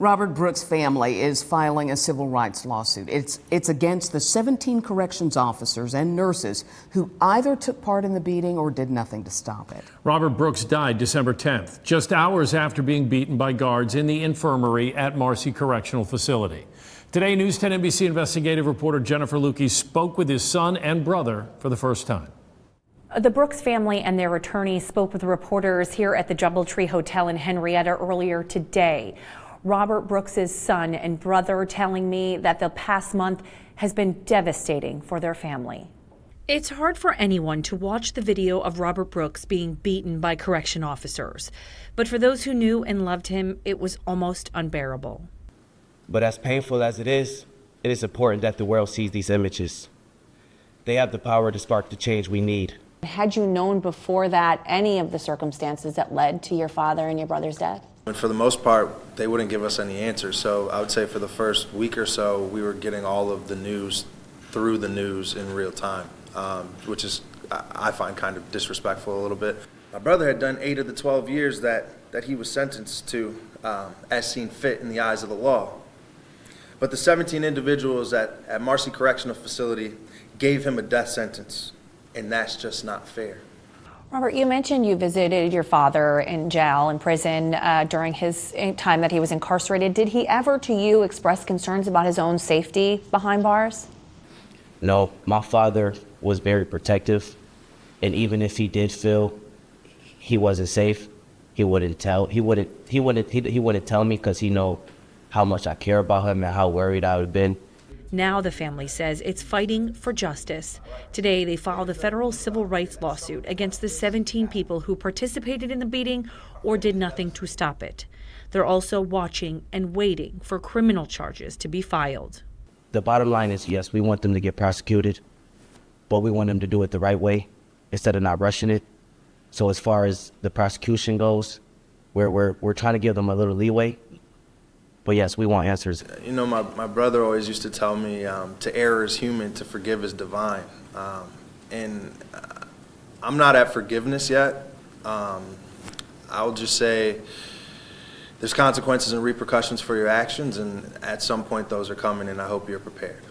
Robert Brooks' family is filing a civil rights lawsuit. It's against the 17 corrections officers and nurses who either took part in the beating or did nothing to stop it. Robert Brooks died December 10th, just hours after being beaten by guards in the infirmary at Marcy Correctional Facility. Today, News 10 NBC investigative reporter Jennifer Lukey spoke with his son and brother for the first time. The Brooks family and their attorneys spoke with reporters here at the Doubletree Hotel in Henrietta earlier today. Robert Brooks's son and brother telling me that the past month has been devastating for their family. It's hard for anyone to watch the video of Robert Brooks being beaten by correction officers. But for those who knew and loved him, it was almost unbearable. But as painful as it is important that the world sees these images. They have the power to spark the change we need. Had you known before that any of the circumstances that led to your father and your brother's death? And for the most part, they wouldn't give us any answers. So I would say for the first week or so, we were getting all of the news through the news in real time, which is, I find, kind of disrespectful a little bit. My brother had done 8 of the 12 years that he was sentenced to as seen fit in the eyes of the law. But the 17 individuals at Marcy Correctional Facility gave him a death sentence, and that's just not fair. Robert, you mentioned you visited your father in jail, in prison, during his time that he was incarcerated. Did he ever, to you, express concerns about his own safety behind bars? No, my father was very protective, and even if he did feel he wasn't safe, he wouldn't tell me because he know how much I care about him and how worried I would have been. Now the family says it's fighting for justice. Today they filed a federal civil rights lawsuit against the 17 people who participated in the beating or did nothing to stop it. They're also watching and waiting for criminal charges to be filed. The bottom line is, yes, we want them to get prosecuted, but we want them to do it the right way instead of not rushing it. So as far as the prosecution goes, we're trying to give them a little leeway. But yes, we want answers. You know, my brother always used to tell me to err is human, to forgive is divine. And I'm not at forgiveness yet. I'll just say there's consequences and repercussions for your actions, and at some point those are coming, and I hope you're prepared.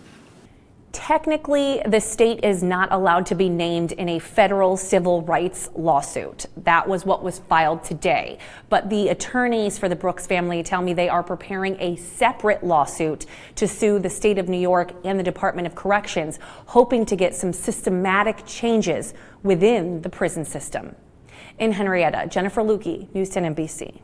Technically, the state is not allowed to be named in a federal civil rights lawsuit. That was what was filed today. But the attorneys for the Brooks family tell me they are preparing a separate lawsuit to sue the state of New York and the Department of Corrections, hoping to get some systematic changes within the prison system. In Henrietta, Jennifer Lukey, News 10 NBC.